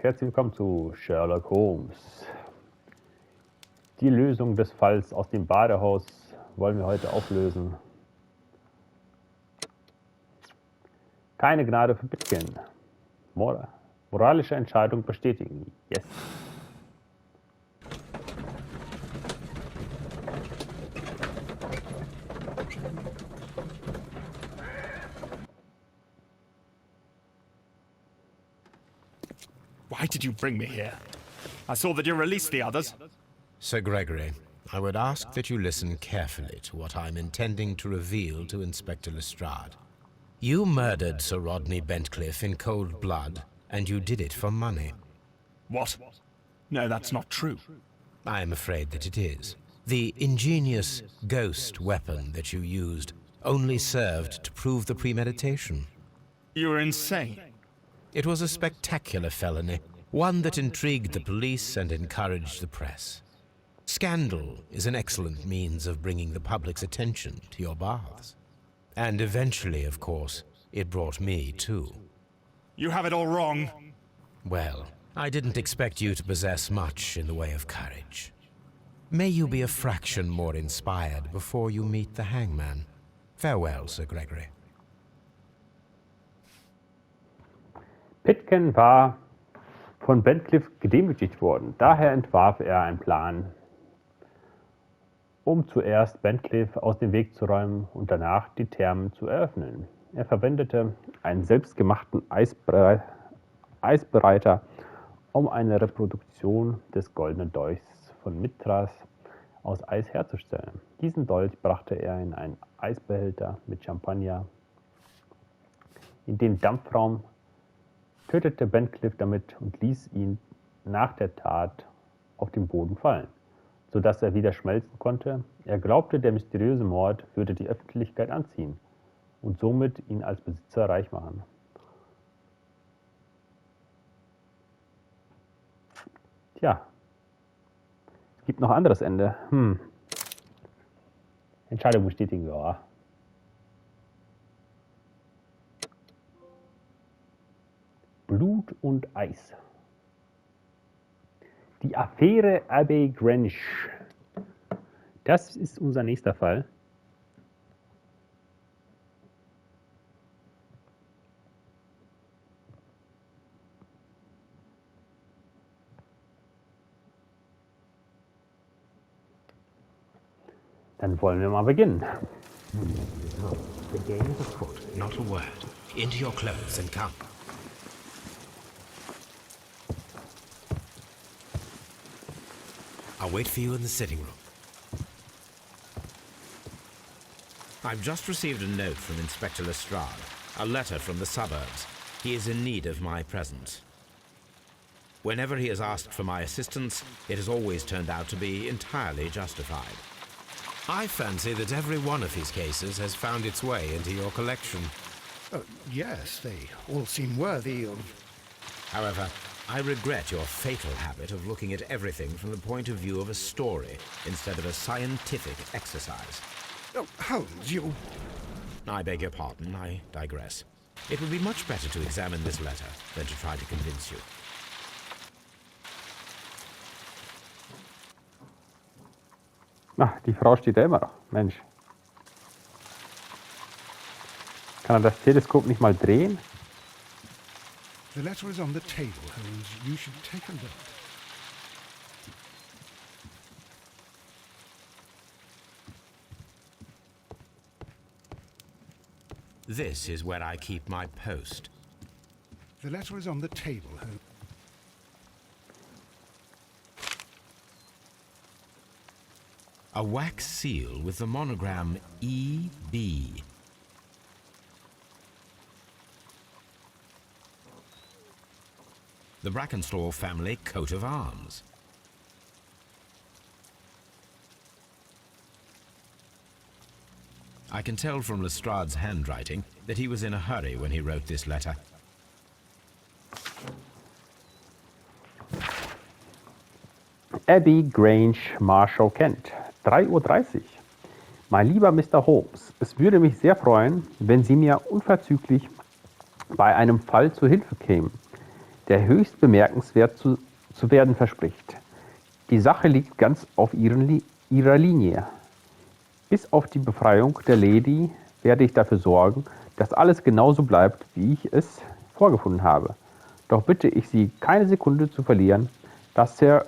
Herzlich willkommen zu Sherlock Holmes. Die Lösung des Falls aus dem Badehaus wollen wir heute auflösen. Keine Gnade für Bitcoin. Moralische Entscheidung bestätigen. Yes. Why did you bring me here? I saw that you released the others. Sir Gregory, I would ask that you listen carefully to what I'm intending to reveal to Inspector Lestrade. You murdered Sir Rodney Bentcliffe in cold blood, and you did it for money. What? No, that's not true. I am afraid that it is. The ingenious ghost weapon that you used only served to prove the premeditation. You are insane. It was a spectacular felony, one that intrigued the police and encouraged the press. Scandal is an excellent means of bringing the public's attention to your baths. And eventually, of course, it brought me too. You have it all wrong. Well, I didn't expect you to possess much in the way of courage. May you be a fraction more inspired before you meet the hangman. Farewell, Sir Gregory. Pitcairn war von Bentcliffe gedemütigt worden. Daher entwarf er einen Plan, um zuerst Bentcliffe aus dem Weg zu räumen und danach die Thermen zu eröffnen. Er verwendete einen selbstgemachten Eisbereiter, um eine Reproduktion des goldenen Dolchs von Mithras aus Eis herzustellen. Diesen Dolch brachte er in einen Eisbehälter mit Champagner in den Dampfraum, tötete Bentcliffe damit und ließ ihn nach der Tat auf den Boden fallen, sodass er wieder schmelzen konnte. Er glaubte, der mysteriöse Mord würde die Öffentlichkeit anziehen und somit ihn als Besitzer reich machen. Tja, es gibt noch ein anderes Ende. Entscheidung bestätigen, ja. Blut und Eis. Die Affäre Grange. Das ist unser nächster Fall. Dann wollen wir mal beginnen. The game is afoot, not a word. Into your clothes and come. I'll wait for you in the sitting room. I've just received a note from Inspector Lestrade, a letter from the suburbs. He is in need of my presence. Whenever he has asked for my assistance, it has always turned out to be entirely justified. I fancy that every one of his cases has found its way into your collection. Yes, they all seem worthy of... However, I regret your fatal habit of looking at everything from the point of view of a story instead of a scientific exercise. Oh, Holmes, you... I beg your pardon, I digress. It would be much better to examine this letter than to try to convince you. Ach, die Frau steht da immer noch. Mensch. Kann er das Teleskop nicht mal drehen? The letter is on the table, Holmes. You should take a look. This is where I keep my post. The letter is on the table, Holmes. A wax seal with the monogram E.B. The Brackenstall family coat of arms. I can tell from Lestrade's handwriting that he was in a hurry when he wrote this letter. Abbey Grange, Marshall, Kent. 3:30 Uhr. Mein lieber Mr. Holmes, es würde mich sehr freuen, wenn Sie mir unverzüglich bei einem Fall zur Hilfe kämen, der höchst bemerkenswert zu werden verspricht. Die Sache liegt ganz auf ihrer Linie. Bis auf die Befreiung der Lady werde ich dafür sorgen, dass alles genauso bleibt, wie ich es vorgefunden habe. Doch bitte ich Sie, keine Sekunde zu verlieren, dass Sir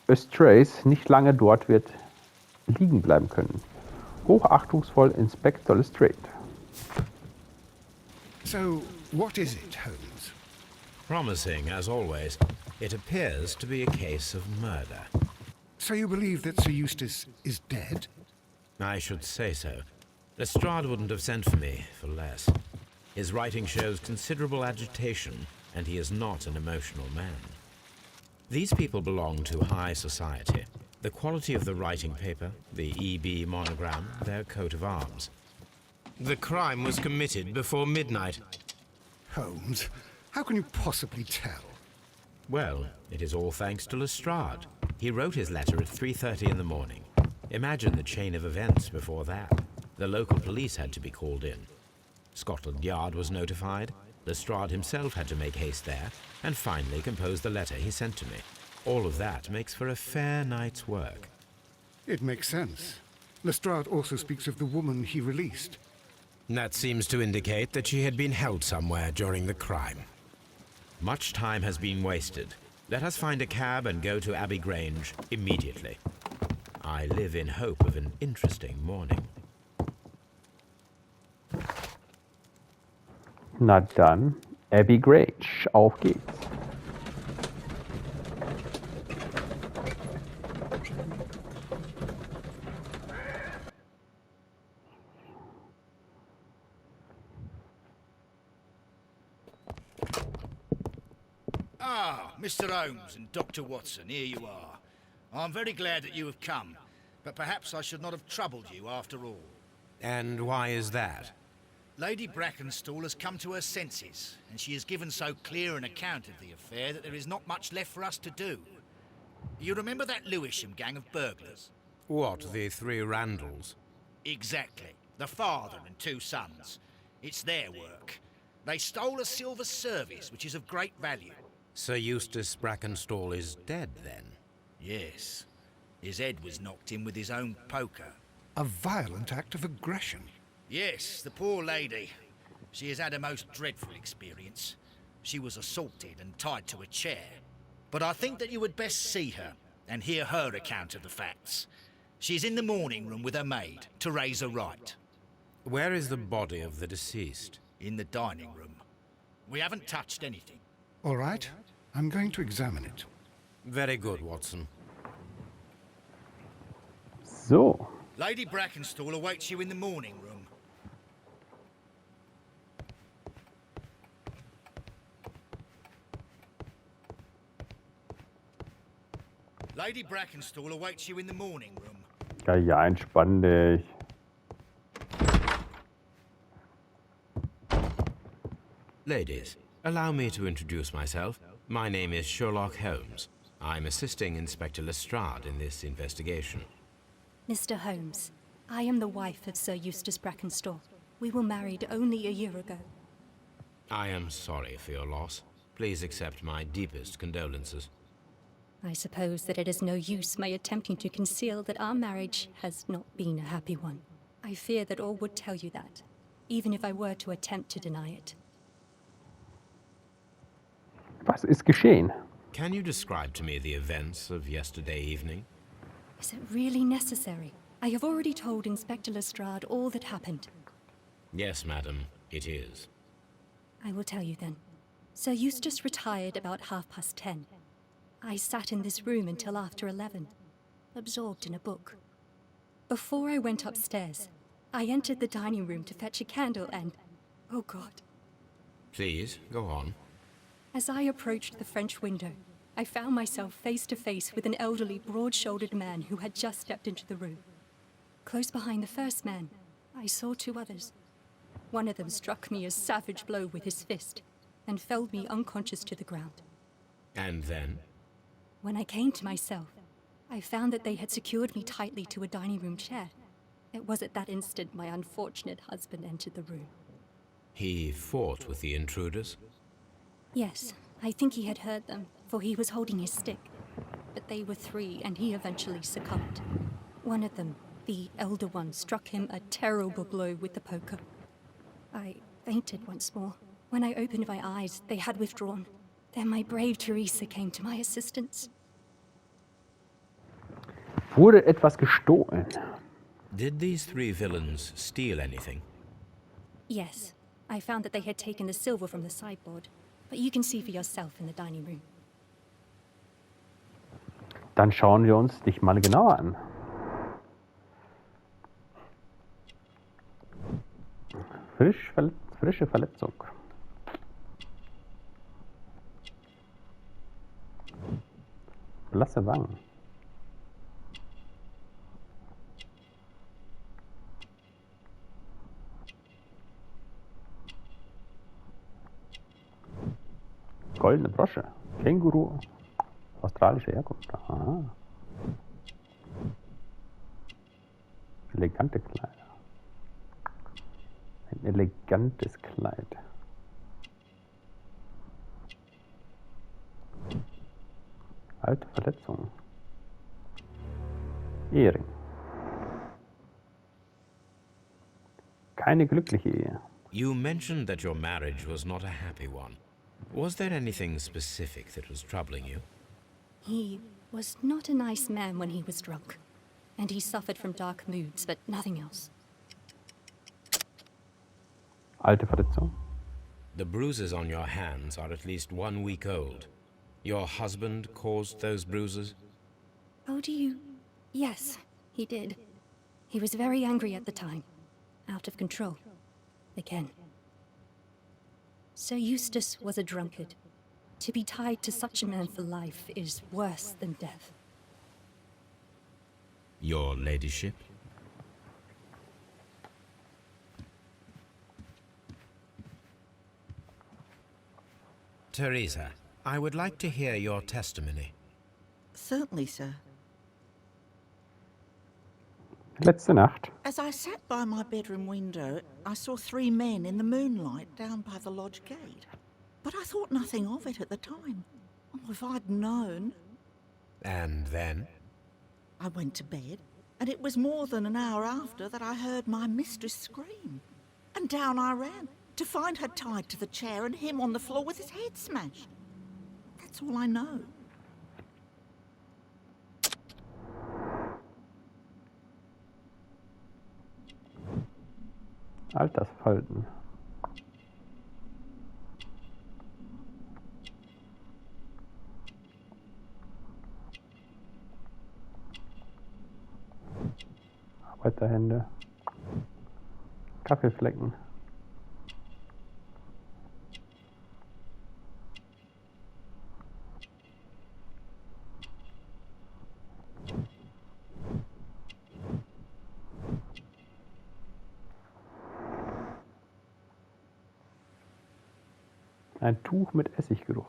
Östrace nicht lange dort wird liegen bleiben können. Hochachtungsvoll Inspector Lestrade. So, what is it, Holmes? Promising, as always. It appears to be a case of murder. So you believe that Sir Eustace is dead? I should say so. Lestrade wouldn't have sent for me for less. His writing shows considerable agitation, and he is not an emotional man. These people belong to high society. The quality of the writing paper, the EB monogram, their coat of arms. The crime was committed before midnight. Holmes, how can you possibly tell? Well, it is all thanks to Lestrade. He wrote his letter at 3:30 in the morning. Imagine the chain of events before that. The local police had to be called in. Scotland Yard was notified. Lestrade himself had to make haste there, and finally compose the letter he sent to me. All of that makes for a fair night's work. It makes sense. Lestrade also speaks of the woman he released. That seems to indicate that she had been held somewhere during the crime. Much time has been wasted. Let us find a cab and go to Abbey Grange immediately. I live in hope of an interesting morning. Na dann, Abbey Grange, auf geht's. Ah, Mr. Holmes and Dr. Watson, here you are. I'm very glad that you have come, but perhaps I should not have troubled you after all. And why is that? Lady Brackenstall has come to her senses, and she has given so clear an account of the affair that there is not much left for us to do. You remember that Lewisham gang of burglars? What, the three Randalls? Exactly. The father and two sons. It's their work. They stole a silver service, which is of great value. Sir Eustace Brackenstall is dead, then? Yes. His head was knocked in with his own poker. A violent act of aggression. Yes, the poor lady. She has had a most dreadful experience. She was assaulted and tied to a chair. But I think that you would best see her and hear her account of the facts. She's in the morning room with her maid, Teresa Wright. Where is the body of the deceased? In the dining room. We haven't touched anything. All right, I'm going to examine it. Very good, Watson. So, Lady Brackenstall awaits you in the morning room. Lady Brackenstall awaits you in the morning room. ja, ja, entspann dich. Ladies, allow me to introduce myself. My name is Sherlock Holmes. I'm assisting Inspector Lestrade in this investigation. Mr. Holmes, I am the wife of Sir Eustace Brackenstall. We were married only a year ago. I am sorry for your loss. Please accept my deepest condolences. I suppose that it is no use my attempting to conceal that our marriage has not been a happy one. I fear that all would tell you that, even if I were to attempt to deny it. Was ist geschehen? Can you describe to me the events of yesterday evening? Is it really necessary? I have already told Inspector Lestrade all that happened. Yes, madam, it is. I will tell you then. Sir Eustace retired about 10:30. I sat in this room until after 11, absorbed in a book. Before I went upstairs, I entered the dining room to fetch a candle and... oh God. Please, go on. As I approached the French window, I found myself face to face with an elderly, broad-shouldered man who had just stepped into the room. Close behind the first man, I saw two others. One of them struck me a savage blow with his fist and felled me unconscious to the ground. And then? When I came to myself, I found that they had secured me tightly to a dining room chair. It was at that instant my unfortunate husband entered the room. He fought with the intruders? Yes, I think he had heard them, for he was holding his stick. But they were 3, and he eventually succumbed. One of them, the elder one, struck him a terrible blow with the poker. I fainted once more. When I opened my eyes, they had withdrawn. Then my brave Teresa came to my assistance. Wurde etwas gestohlen? Did these 3 villains steal anything? Yes, I found that they had taken the silver from the sideboard. But you can see for yourself in the dining room. Dann schauen wir uns dich mal genauer an. Frische Verletzung. Blasse Wangen. Goldene Brosche. Känguru. Australische Herkunft. Aha. Elegante Kleider. Ein elegantes Kleid. Alte Verletzung. Ehering. Keine glückliche Ehe. You mentioned that your marriage was not a happy one. Was there anything specific that was troubling you? He was not a nice man when he was drunk. And he suffered from dark moods, but nothing else. Alte Verletzung. The bruises on your hands are at least 1 week old. Your husband caused those bruises? Oh, do you? Yes, he did. He was very angry at the time. Out of control. Again. Sir Eustace was a drunkard. To be tied to such a man for life is worse than death. Your ladyship? Teresa, I would like to hear your testimony. Certainly, sir. Letzte Nacht. As I sat by my bedroom window, I saw 3 men in the moonlight down by the lodge gate. But I thought nothing of it at the time. Oh, if I'd known. And then? I went to bed, and it was more than an hour after that I heard my mistress scream. And down I ran, to find her tied to the chair and him on the floor with his head smashed. That's all I know. Altersfalten. Arbeiterhände. Kaffeeflecken. Ein Tuch mit Essiggeruch.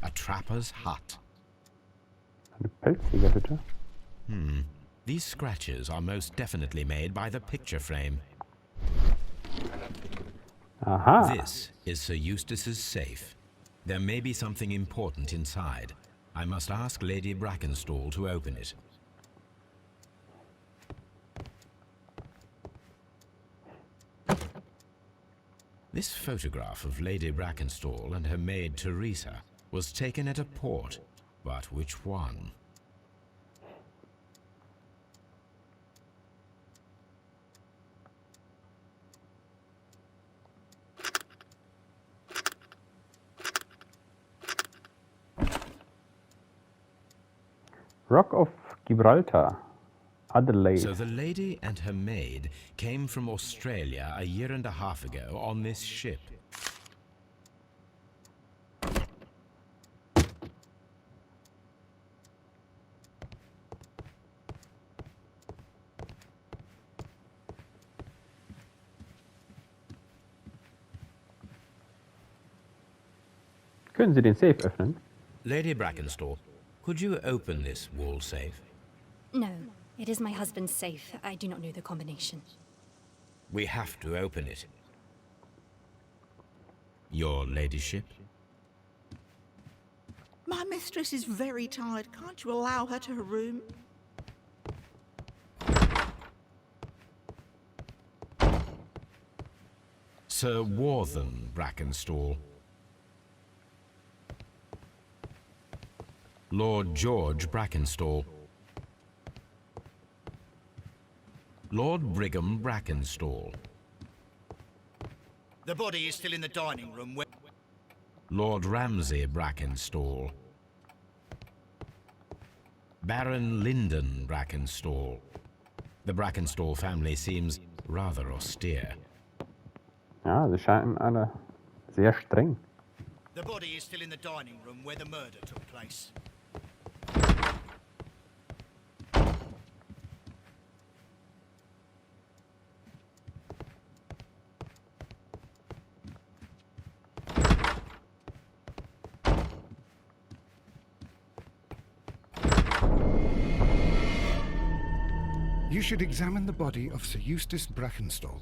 A trapper's hut. Eine Pelzjägerhütte. These scratches are most definitely made by the picture frame. Aha. This is Sir Eustace's safe. There may be something important inside. I must ask Lady Brackenstall to open it. This photograph of Lady Brackenstall and her maid Teresa was taken at a port, but which one? Rock of Gibraltar, Adelaide. So the lady and her maid came from Australia a year and a half ago on this ship. Können Sie den Safe öffnen? Lady Brackenstall, could you open this wall safe? No, it is my husband's safe. I do not know the combination. We have to open it. Your ladyship? My mistress is very tired. Can't you allow her to her room? Sir Warthen Brackenstall. Lord George Brackenstall. Lord Brigham Brackenstall. The body is still in the dining room where... Lord Ramsay Brackenstall. Baron Lyndon Brackenstall. The Brackenstall family seems rather austere. Ja, sie scheinen alle sehr streng. The body is still in the dining room where the murder took place. You should examine the body of Sir Eustace Brackenstall.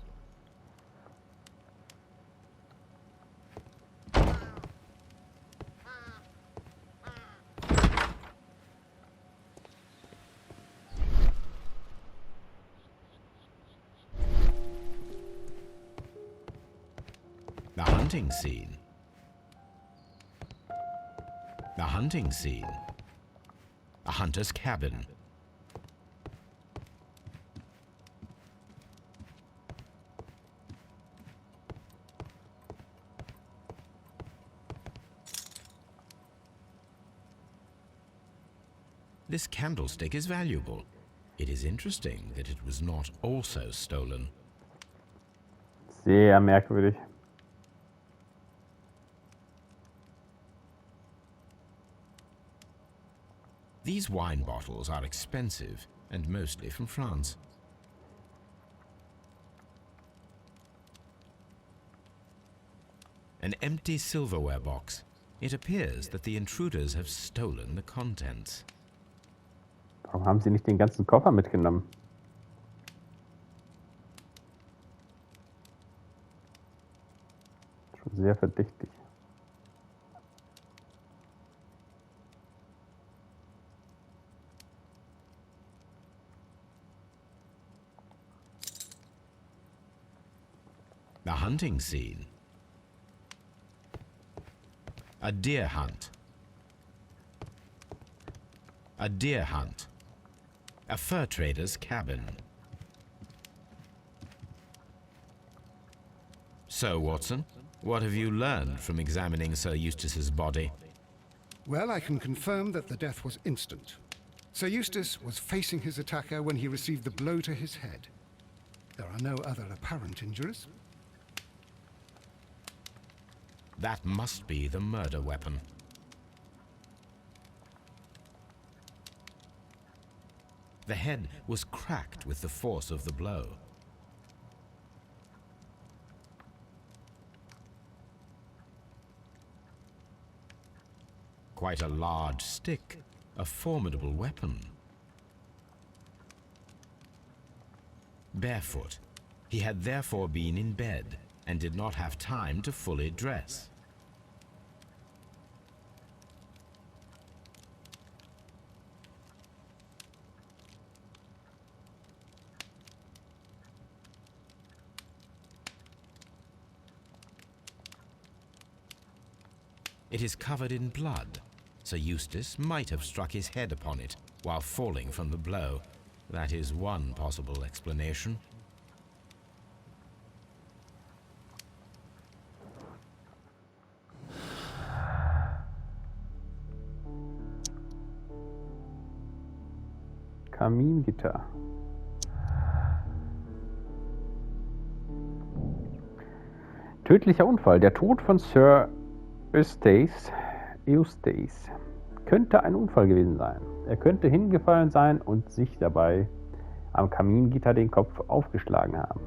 The hunting scene. The hunting scene. A hunter's cabin. This candlestick is valuable. It is interesting that it was not also stolen. Sehr merkwürdig. These wine bottles are expensive and mostly from France. An empty silverware box. It appears that the intruders have stolen the contents. Warum haben sie nicht den ganzen Koffer mitgenommen? Schon sehr verdächtig. The hunting scene. A deer hunt. A deer hunt. A fur trader's cabin. So, Watson, what have you learned from examining Sir Eustace's body? Well, I can confirm that the death was instant. Sir Eustace was facing his attacker when he received the blow to his head. There are no other apparent injuries. That must be the murder weapon. The head was cracked with the force of the blow. Quite a large stick, a formidable weapon. Barefoot, he had therefore been in bed and did not have time to fully dress. It is covered in blood. Sir Eustace might have struck his head upon it while falling from the blow. That is one possible explanation. Kamingitter. Tödlicher Unfall. Der Tod von Sir Eustace könnte ein Unfall gewesen sein. Er könnte hingefallen sein und sich dabei am Kamingitter den Kopf aufgeschlagen haben.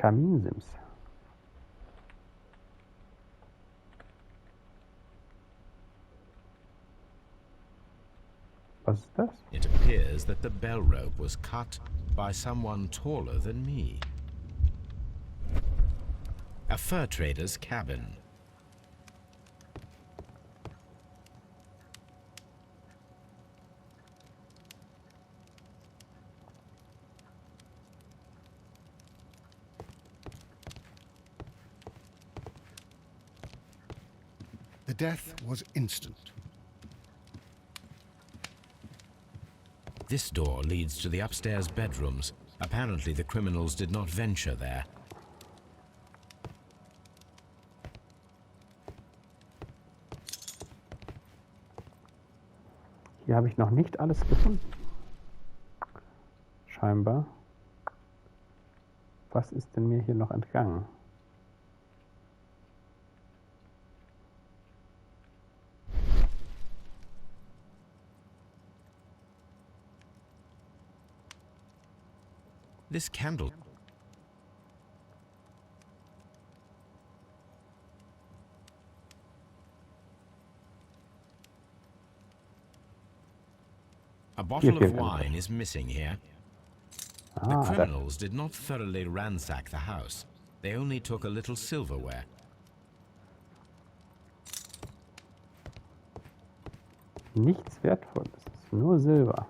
Kaminsims. Was ist das? It appears that the bell rope was cut by someone taller than me. A fur trader's cabin. The death was instant. This door leads to the upstairs bedrooms. Apparently the criminals did not venture there. Hier habe ich noch nicht alles gefunden. Scheinbar. Was ist denn mir hier noch entgangen? This candle. A bottle of wine is missing here. The criminals did not thoroughly ransack the house. They only took a little silverware. Nichts Wertvolles, nur Silber.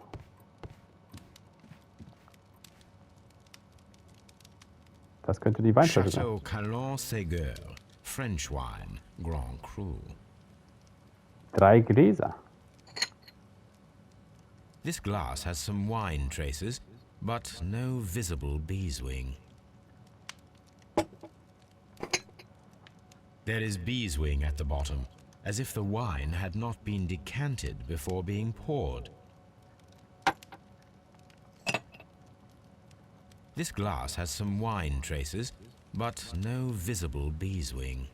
Das könnte die Weinflasche sein. Chateau Calon Ségur, French wine, Grand Cru. 3 Gläser. This glass has some wine traces, but no visible beeswing. There is beeswing at the bottom, as if the wine had not been decanted before being poured. This glass has some wine traces, but no visible beeswing.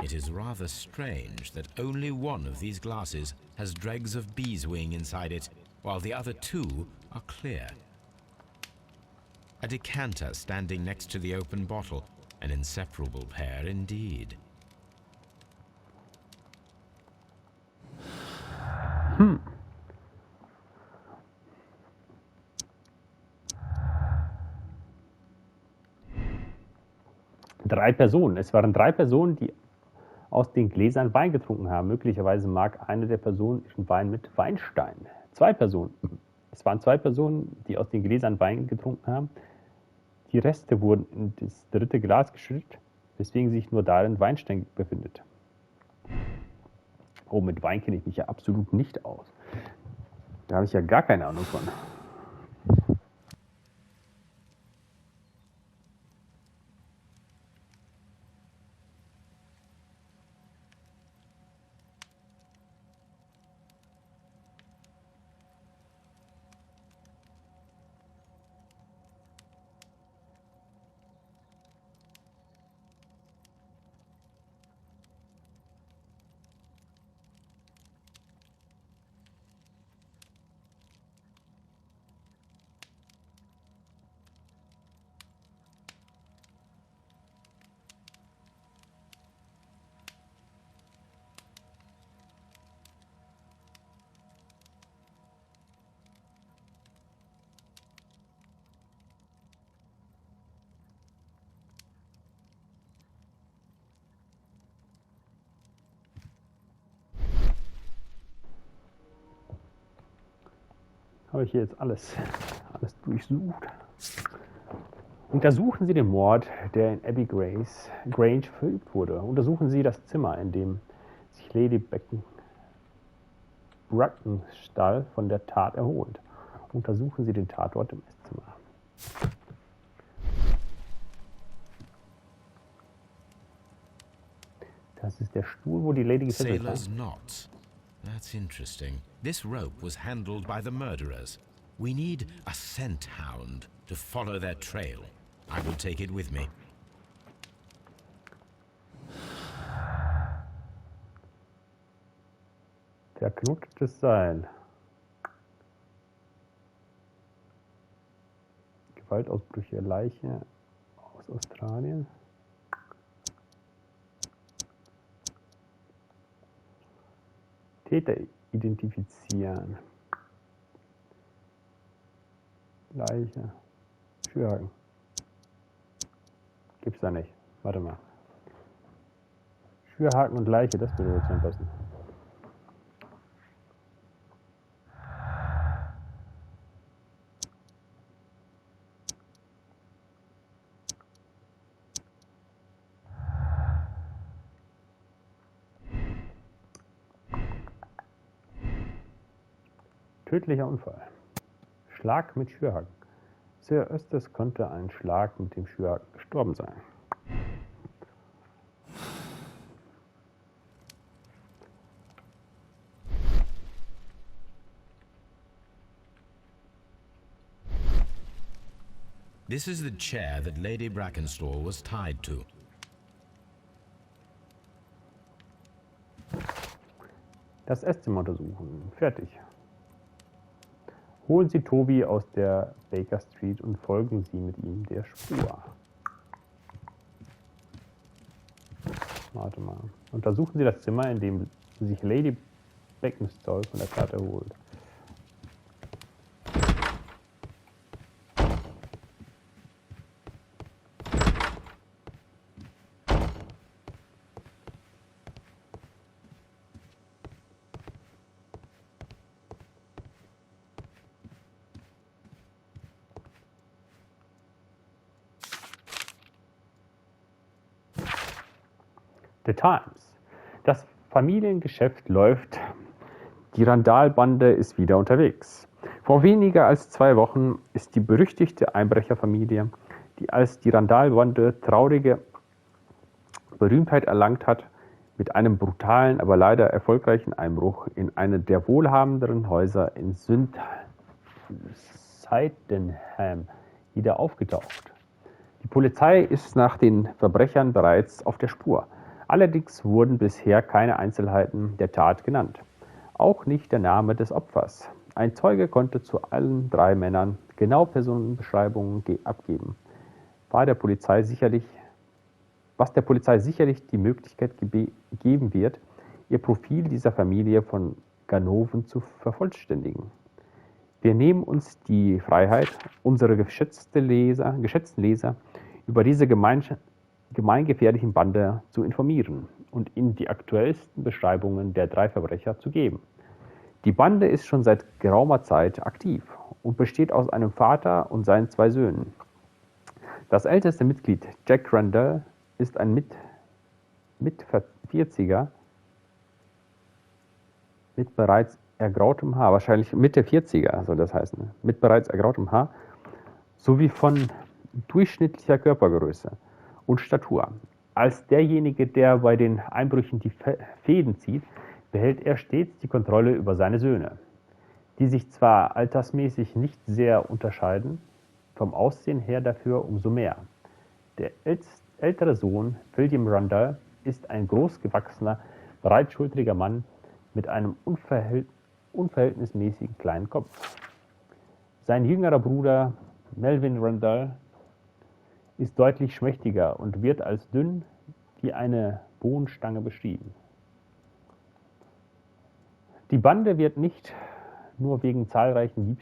It is rather strange that only one of these glasses has dregs of beeswing inside it, while the other 2 are clear. A decanter standing next to the open bottle, an inseparable pair indeed. Drei Personen. Es waren 3 Personen, die aus den Gläsern Wein getrunken haben. Möglicherweise mag eine der Personen ihren Wein mit Weinstein. 2 Personen. Es waren 2 Personen, die aus den Gläsern Wein getrunken haben. Die Reste wurden in das 3. Glas geschüttet, weswegen sich nur darin Weinstein befindet. Oh, mit Wein kenne ich mich ja absolut nicht aus. Da habe ich ja gar keine Ahnung von. Habe ich hier jetzt alles durchsucht. Untersuchen Sie den Mord, der in Abbey Grange verübt wurde. Untersuchen Sie das Zimmer, in dem sich Lady Brackenstall von der Tat erholt. Untersuchen Sie den Tatort im Esszimmer. Das ist der Stuhl, wo die Lady gefesselt war. Sailor's knot. That's interesting. This rope was handled by the murderers. We need a scent hound to follow their trail. I will take it with me. Verknotetes Seil. Gewaltausbrüche, Leiche, Aus Australien. Täter identifizieren. Leiche. Schürhaken. Gibt's da nicht. Warte mal. Schürhaken und Leiche, das würde wohl zusammenpassen. Tödlicher Unfall. Schlag mit Schürhaken. Sehr öfters konnte ein Schlag mit dem Schürhaken gestorben sein. This is the chair that Lady Brackenstall was tied to. Das Esszimmer untersuchen. Fertig. Holen Sie Toby aus der Baker Street und folgen Sie mit ihm der Spur. Warte mal. Untersuchen Sie das Zimmer, in dem sich Lady Brackenstall von der Karte holt. The Times. Das Familiengeschäft läuft. Die Randalbande ist wieder unterwegs. Vor weniger als 2 Wochen ist die berüchtigte Einbrecherfamilie, die als die Randalbande traurige Berühmtheit erlangt hat, mit einem brutalen, aber leider erfolgreichen Einbruch in eine der wohlhabenderen Häuser in Sydenham wieder aufgetaucht. Die Polizei ist nach den Verbrechern bereits auf der Spur. Allerdings wurden bisher keine Einzelheiten der Tat genannt. Auch nicht der Name des Opfers. Ein Zeuge konnte zu allen 3 Männern genau Personenbeschreibungen abgeben. Was der Polizei sicherlich die Möglichkeit geben wird, ihr Profil dieser Familie von Ganoven zu vervollständigen. Wir nehmen uns die Freiheit, unsere geschätzten Leser über diese gemeingefährlichen Bande zu informieren und ihnen die aktuellsten Beschreibungen der 3 Verbrecher zu geben. Die Bande ist schon seit geraumer Zeit aktiv und besteht aus einem Vater und seinen 2 Söhnen. Das älteste Mitglied, Jack Randall, ist ein Mit-40er mit bereits ergrautem Haar, wahrscheinlich Mitte 40er soll das heißen, mit bereits ergrautem Haar, sowie von durchschnittlicher Körpergröße und Statur. Als derjenige, der bei den Einbrüchen die Fäden zieht, behält er stets die Kontrolle über seine Söhne, die sich zwar altersmäßig nicht sehr unterscheiden, vom Aussehen her dafür umso mehr. Der ältere Sohn, William Randall, ist ein großgewachsener, breitschultriger Mann mit einem unverhältnismäßig kleinen Kopf. Sein jüngerer Bruder, Melvin Randall, ist deutlich schmächtiger und wird als dünn wie eine Bohnenstange beschrieben. Die Bande wird nicht nur wegen zahlreichen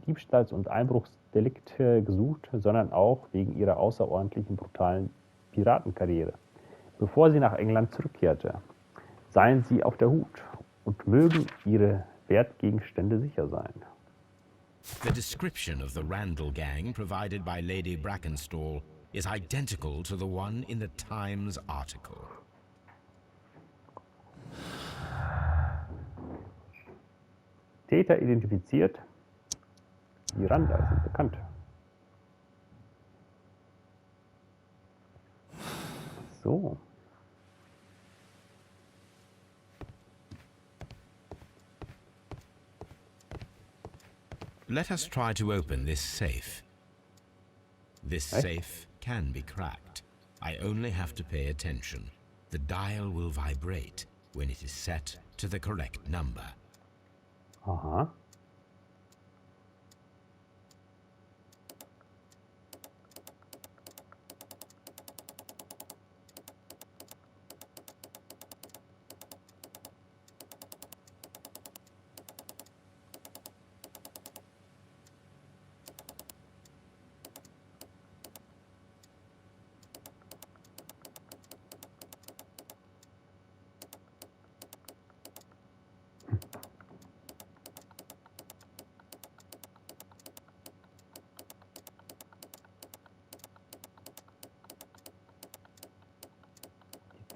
Diebstahls- und Einbruchsdelikte gesucht, sondern auch wegen ihrer außerordentlichen brutalen Piratenkarriere. Bevor sie nach England zurückkehrte, seien sie auf der Hut und mögen ihre Wertgegenstände sicher sein. The description of the Randall gang provided by Lady Brackenstall is identical to the one in the Times article. Täter identifiziert. Die Randall sind bekannt. So. Let us try to open this safe. This safe can be cracked. I only have to pay attention. The dial will vibrate when it is set to the correct number. Aha.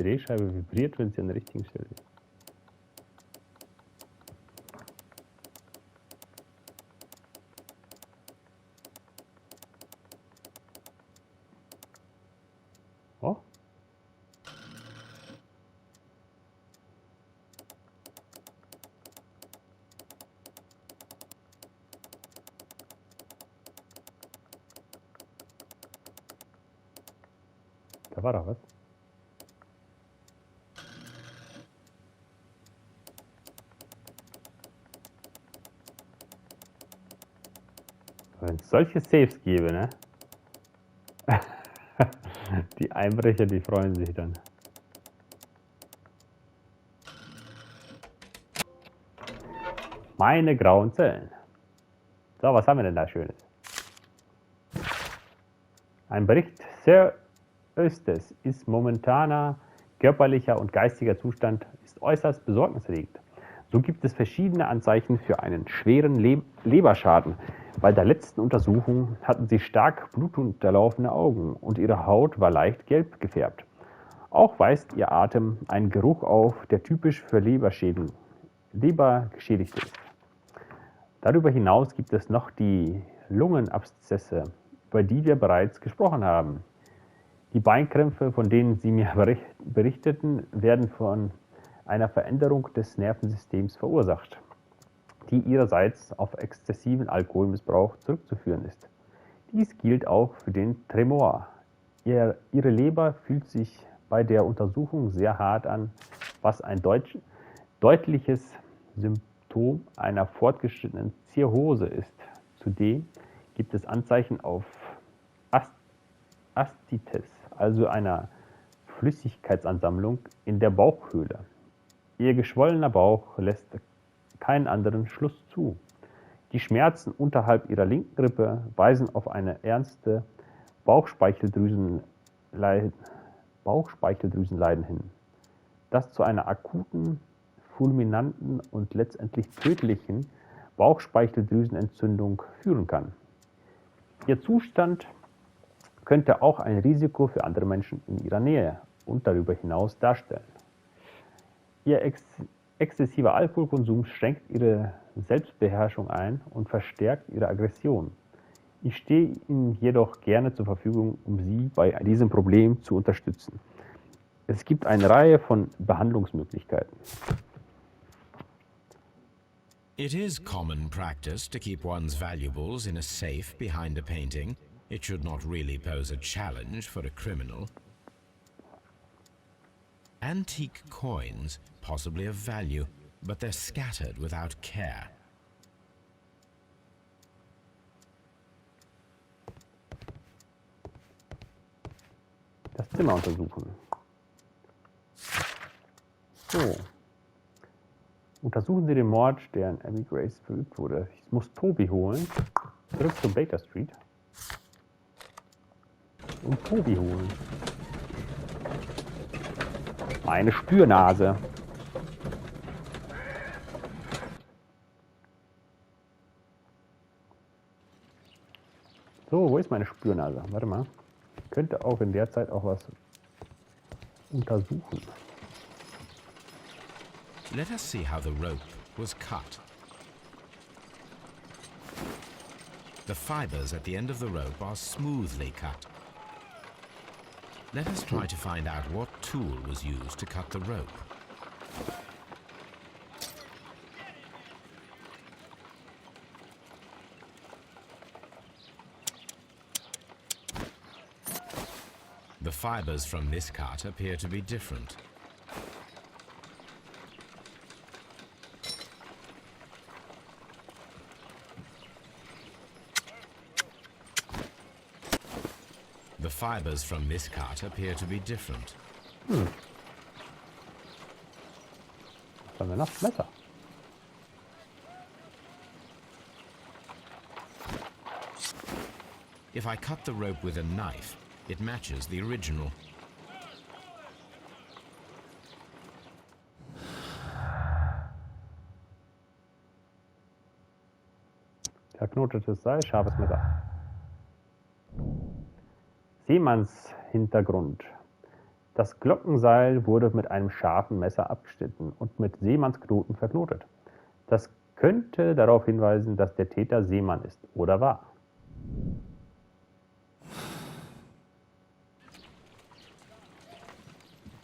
Drehscheibe vibriert, wenn sie an der richtigen Stelle ist. Oh. Da war doch was. Wenn es solche Saves gäbe, ne? Die Einbrecher, die freuen sich dann. Meine grauen Zellen. So, was haben wir denn da Schönes? Ein Bericht Sir Östes ist momentaner körperlicher und geistiger Zustand ist äußerst besorgniserregend. So gibt es verschiedene Anzeichen für einen schweren Leberschaden. Bei der letzten Untersuchung hatten sie stark blutunterlaufene Augen und ihre Haut war leicht gelb gefärbt. Auch weist ihr Atem einen Geruch auf, der typisch für Lebergeschädigte ist. Darüber hinaus gibt es noch die Lungenabszesse, über die wir bereits gesprochen haben. Die Beinkrämpfe, von denen Sie mir berichteten, werden von einer Veränderung des Nervensystems verursacht, die ihrerseits auf exzessiven Alkoholmissbrauch zurückzuführen ist. Dies gilt auch für den Tremor. Ihre Leber fühlt sich bei der Untersuchung sehr hart an, was ein deutliches Symptom einer fortgeschrittenen Zirrhose ist. Zudem gibt es Anzeichen auf Aszites, also einer Flüssigkeitsansammlung in der Bauchhöhle. Ihr geschwollener Bauch lässt keinen anderen Schluss zu. Die Schmerzen unterhalb ihrer linken Rippe weisen auf eine ernste Bauchspeicheldrüsenleiden hin, das zu einer akuten, fulminanten und letztendlich tödlichen Bauchspeicheldrüsenentzündung führen kann. Ihr Zustand könnte auch ein Risiko für andere Menschen in ihrer Nähe und darüber hinaus darstellen. Ihr exzessiver Alkoholkonsum schränkt ihre Selbstbeherrschung ein und verstärkt ihre Aggression. Ich stehe Ihnen jedoch gerne zur Verfügung, um Sie bei diesem Problem zu unterstützen. Es gibt eine Reihe von Behandlungsmöglichkeiten. It is common practice to keep one's valuables in a safe behind a painting. It should not really pose a challenge for a criminal. Antique coins, possibly of value, but they're scattered without care. Das Zimmer untersuchen. So. Untersuchen Sie den Mord, der an Abby Grace verübt wurde. Ich muss Toby holen. Zurück zur Baker Street. Und Toby holen. Meine Spürnase. So, wo ist meine Spürnase? Warte mal. Ich könnte auch in der Zeit auch was untersuchen. Let us see how the rope was cut. The fibers at the end of the rope are smoothly cut. Let us try to find out what tool was used to cut the rope. The fibers from this cut appear to be different. The fibers from this cut appear to be different. Was haben wir noch? Messer. If I cut the rope with a knife, it matches the original. Verknotetes Seil, scharfes Messer. Seemannshintergrund. Das Glockenseil wurde mit einem scharfen Messer abgeschnitten und mit Seemannsknoten verknotet. Das könnte darauf hinweisen, dass der Täter Seemann ist oder war.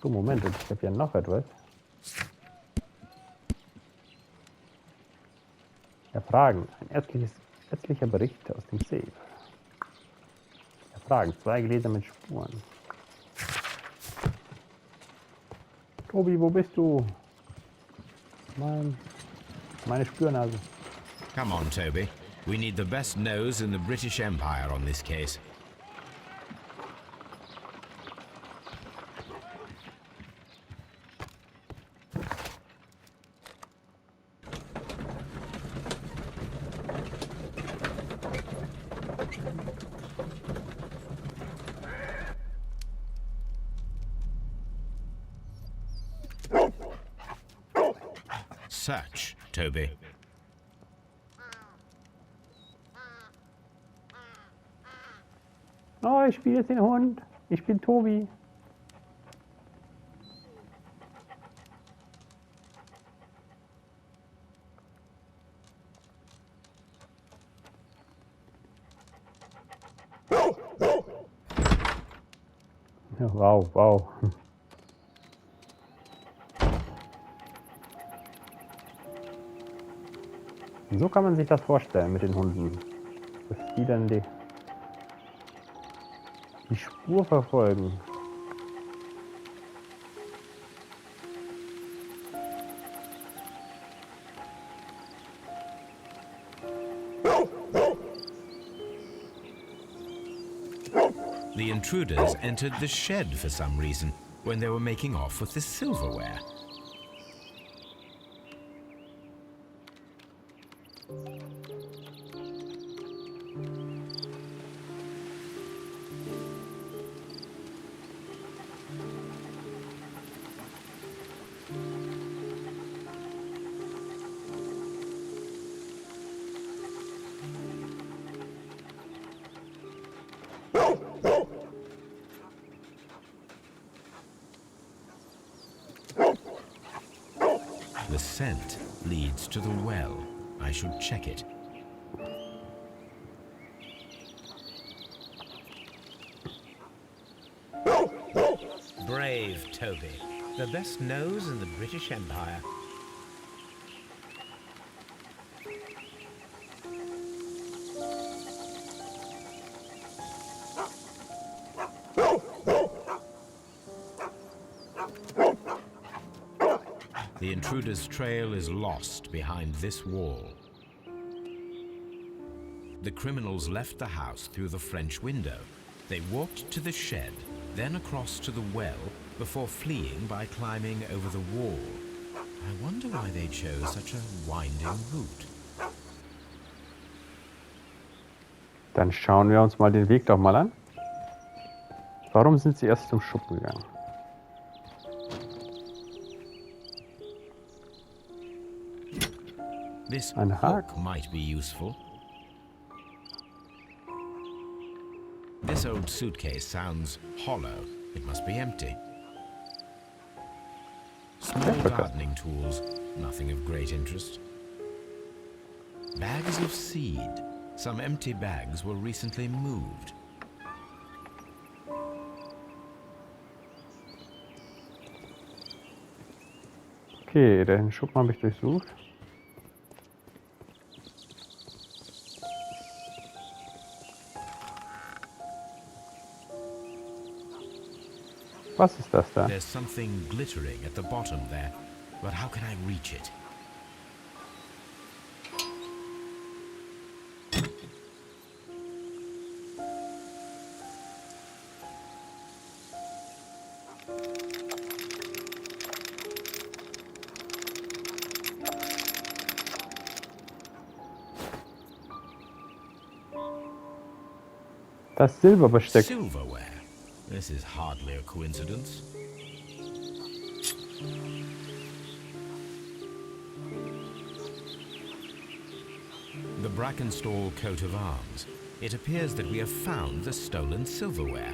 So, Moment, ich habe ja noch etwas. Erfragen. Ein ärztlicher Bericht aus dem Safe. Erfragen. 2 Gläser mit Spuren. Tobi, wo bist du? Meine Spürnase. Come on, Toby. We need the best nose in the British Empire on this case. Search, Toby. Oh, ich spiele jetzt den Hund. Ich bin Tobi. Ja, wow, wow. So kann man sich das vorstellen mit den Hunden. Dass die dann die Spur verfolgen. The intruders entered the shed for some reason when they were making off with the silverware. The scent leads to the well. I should check it. Brave Toby. The best nose in the British Empire. The intruder's trail is lost behind this wall. The criminals left the house through the French window. They walked to the shed, then across to the well, before fleeing by climbing over the wall. I wonder why they chose such a winding route. Dann schauen wir uns mal den Weg doch mal an. Warum sind sie erst zum Schuppen gegangen? This Ein Haken. hook might be useful. This old suitcase sounds hollow. It must be empty. Small gardening tools, nothing of great interest. Bags of seed. Some empty bags were recently moved. Okay, den Schuppen habe ich durchsucht. Was ist das da? There's something glittering at the bottom there, but how can I reach it? Das Silberbesteck. Silverware. This is hardly a coincidence. The Brackenstall coat of arms. It appears that we have found the stolen silverware.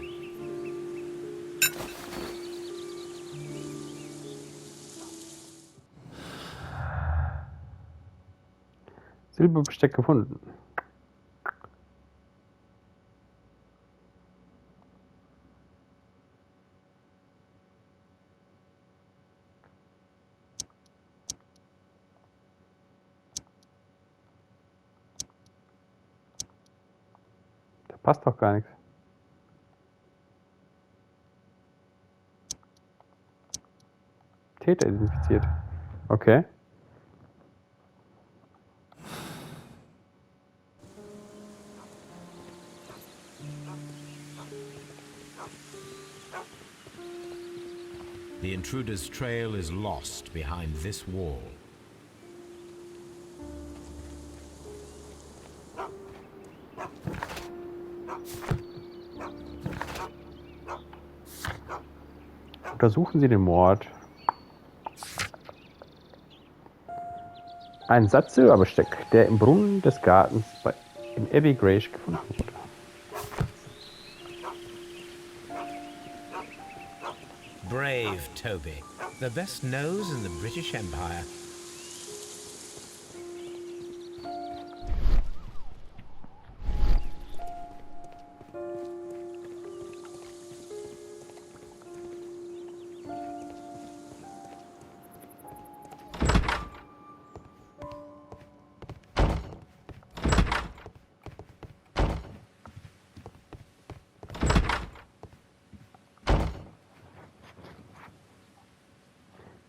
Silberbesteck gefunden. Da passt doch gar nichts. Täter identifiziert. Okay. The intruder's trail is lost behind this wall. Untersuchen Sie den Mord. Ein Satz Silberbesteck, der im Brunnen des Gartens in Abbey Grange gefunden wurde. Brave Toby, the best nose in the British Empire.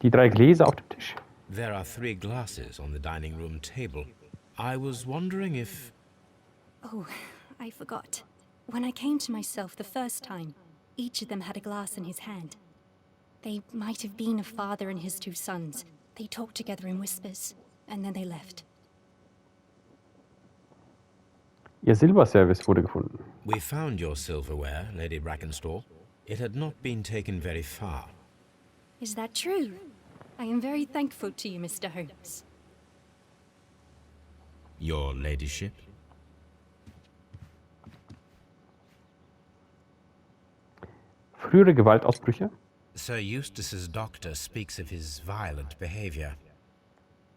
Die 3 Gläser auf dem Tisch. There are 3 glasses on the dining room table. I was wondering if... Oh, I forgot. When I came to myself the first time, each of them had a glass in his hand. They might have been a father and his 2 sons. They talked together in whispers, and then they left. Ihr Silberservice wurde gefunden. We found your silverware, Lady Brackenstall. It had not been taken very far. Is that true? I am very thankful to you, Mr. Holmes. Your ladyship? Frühere Gewaltausbrüche. Sir Eustace's doctor speaks of his violent behavior.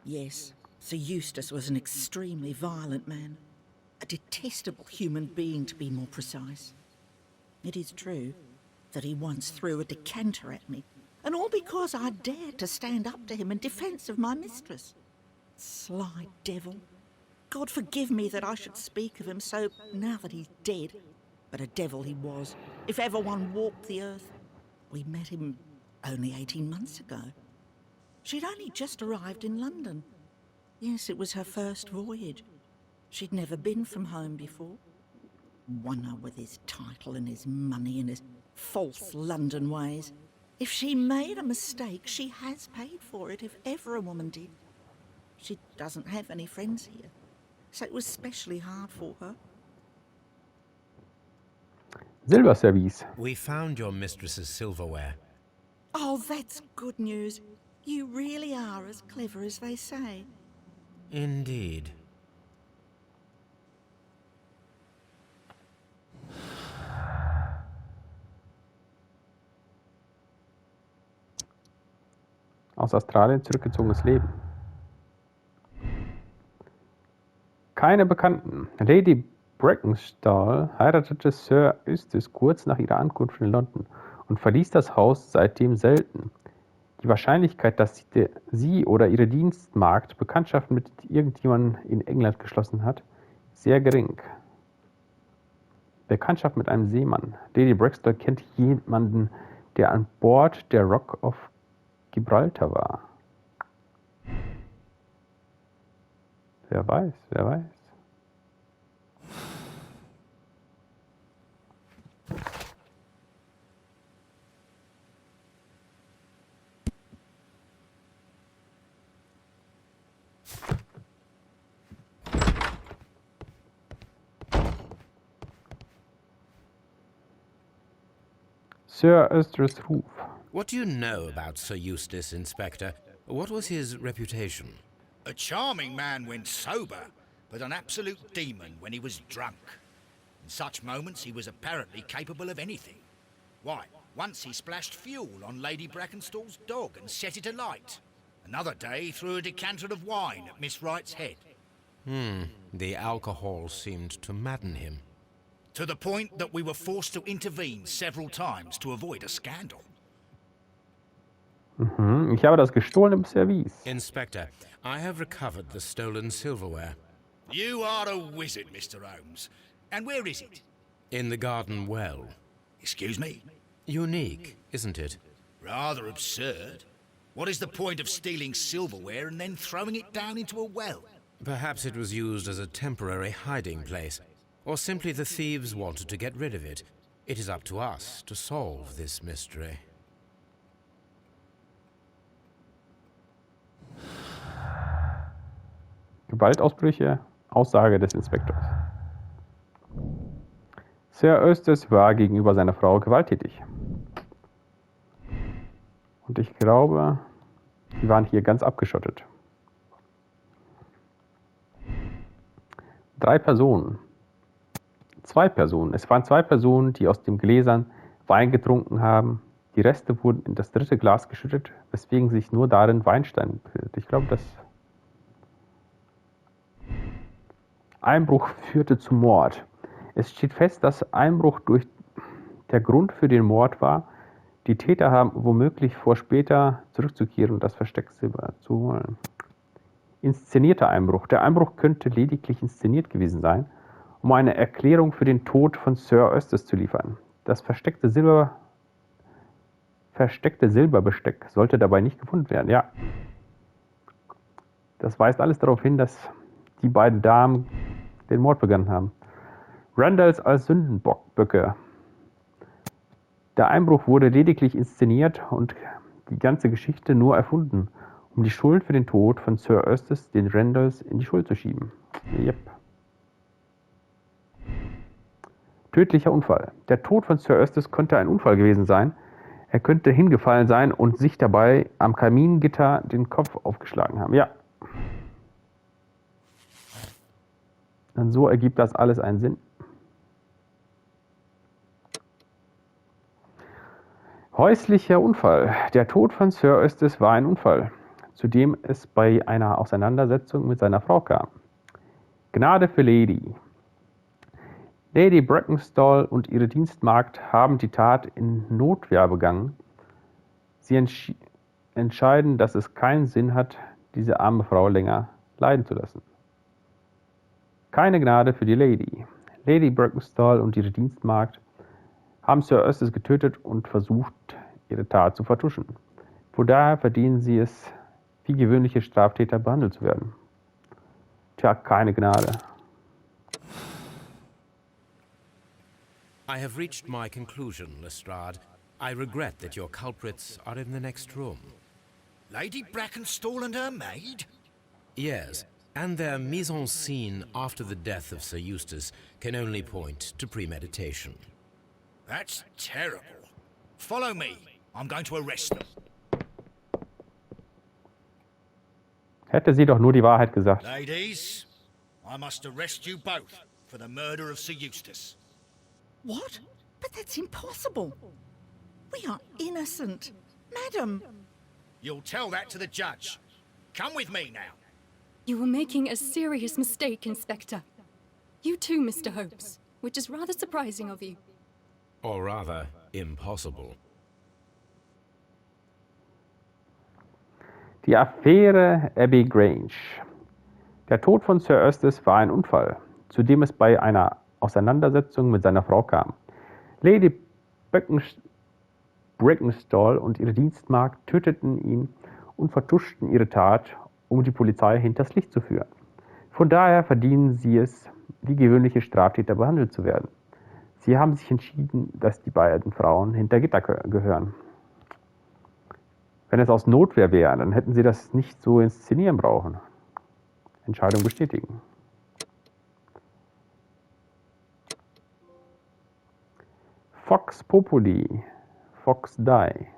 Yes, Sir Eustace was an extremely violent man. A detestable human being, to be more precise. It is true that he once threw a decanter at me, and all because I dared to stand up to him in defence of my mistress. Sly devil. God forgive me that I should speak of him so now that he's dead. But a devil he was, if ever one walked the earth. We met him only 18 months ago. She'd only just arrived in London. Yes, it was her first voyage. She'd never been from home before. Wonder with his title and his money and his false London ways. If she made a mistake, she has paid for it, if ever a woman did. She doesn't have any friends here, so it was especially hard for her. Silberservice. We found your mistress's silverware. Oh, that's good news. You really are as clever as they say. Indeed. Aus Australien zurückgezogenes Leben. Keine Bekannten. Lady Brackenstall heiratete Sir Eustace kurz nach ihrer Ankunft in London und verließ das Haus seitdem selten. Die Wahrscheinlichkeit, dass sie oder ihre Dienstmagd Bekanntschaft mit irgendjemandem in England geschlossen hat, sehr gering. Bekanntschaft mit einem Seemann. Lady Brackenstall kennt jemanden, der an Bord der Rock of Gibraltar war. Wer weiß, wer weiß. Sir Eustace's Ruf. What do you know about Sir Eustace, Inspector? What was his reputation? A charming man when sober, but an absolute demon when he was drunk. In such moments he was apparently capable of anything. Why, once he splashed fuel on Lady Brackenstall's dog and set it alight. Another day he threw a decanter of wine at Miss Wright's head. The alcohol seemed to madden him. To the point that we were forced to intervene several times to avoid a scandal. Ich habe das gestohlene Service. Inspector, I have recovered the stolen silverware. You are a wizard, Mr. Holmes. And where is it? In the garden well. Excuse me? Unique, isn't it? Rather absurd. What is the point of stealing silverware and then throwing it down into a well? Perhaps it was used as a temporary hiding place. Or simply the thieves wanted to get rid of it. It is up to us to solve this mystery. Gewaltausbrüche, Aussage des Inspektors. Sir Eustace war gegenüber seiner Frau gewalttätig. Und ich glaube, die waren hier ganz abgeschottet. 2 Personen. Es waren 2 Personen, die aus den Gläsern Wein getrunken haben. Die Reste wurden in das 3. Glas geschüttet, weswegen sich nur darin Weinstein befindet. Ich glaube, das Einbruch führte zum Mord. Es steht fest, dass Einbruch der Grund für den Mord war. Die Täter haben womöglich vor, später zurückzukehren und das Verstecksilber zu holen. Inszenierter Einbruch. Der Einbruch könnte lediglich inszeniert gewesen sein, um eine Erklärung für den Tod von Sir Eustace zu liefern. Das versteckte Silberbesteck sollte dabei nicht gefunden werden. Ja, das weist alles darauf hin, dass die beiden Damen den Mord begangen haben. Randalls als Sündenböcke. Der Einbruch wurde lediglich inszeniert und die ganze Geschichte nur erfunden, um die Schuld für den Tod von Sir Eustace den Randalls in die Schuld zu schieben. Yep. Tödlicher Unfall. Der Tod von Sir Eustace könnte ein Unfall gewesen sein. Er könnte hingefallen sein und sich dabei am Kamingitter den Kopf aufgeschlagen haben. Ja. Und so ergibt das alles einen Sinn. Häuslicher Unfall. Der Tod von Sir Eustace war ein Unfall, zu dem es bei einer Auseinandersetzung mit seiner Frau kam. Gnade für Lady. Lady Brackenstall und ihre Dienstmagd haben die Tat in Notwehr begangen. Sie entscheiden, dass es keinen Sinn hat, diese arme Frau länger leiden zu lassen. Keine Gnade für die Lady. Lady Brackenstall und ihre Dienstmagd haben Sir Eustace getötet und versucht, ihre Tat zu vertuschen. Von daher verdienen sie es, wie gewöhnliche Straftäter behandelt zu werden. Tja, keine Gnade. I have reached my conclusion, Lestrade. I regret that your culprits are in the next room. Lady Brackenstall and her maid? Yes, and their mise en scene after the death of Sir Eustace can only point to premeditation. That's terrible. Follow me. I'm going to arrest them. Hätte sie doch nur die Wahrheit gesagt. Ladies, I must arrest you both for the murder of Sir Eustace. What? But that's impossible. We are innocent. Madam. You'll tell that to the judge. Come with me now. You were making a serious mistake, Inspector. You too, Mr. Holmes, which is rather surprising of you. Or rather, impossible. Die Affäre Abbey Grange. Der Tod von Sir Eustace war ein Unfall, zu dem es bei einer Auseinandersetzung mit seiner Frau kam. Lady Brackenstall und ihre Dienstmagd töteten ihn und vertuschten ihre Tat, um die Polizei hinters Licht zu führen. Von daher verdienen sie es, wie gewöhnliche Straftäter behandelt zu werden. Sie haben sich entschieden, dass die beiden Frauen hinter Gitter gehören. Wenn es aus Notwehr wäre, dann hätten sie das nicht so inszenieren brauchen. Entscheidung bestätigen. Vox Populi, Vox Die.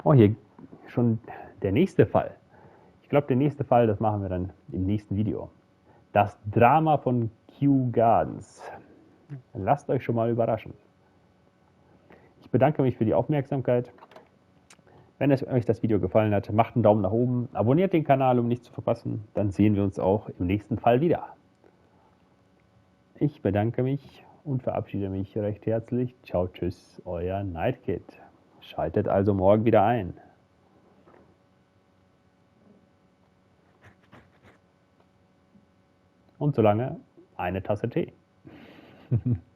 Oh, hier schon der nächste Fall. Ich glaube, der nächste Fall, das machen wir dann im nächsten Video. Das Drama von Kew Gardens. Lasst euch schon mal überraschen. Ich bedanke mich für die Aufmerksamkeit. Wenn euch das Video gefallen hat, macht einen Daumen nach oben, abonniert den Kanal, um nichts zu verpassen. Dann sehen wir uns auch im nächsten Fall wieder. Ich bedanke mich und verabschiede mich recht herzlich. Ciao, tschüss, euer Nightkid. Schaltet also morgen wieder ein. Und solange eine Tasse Tee.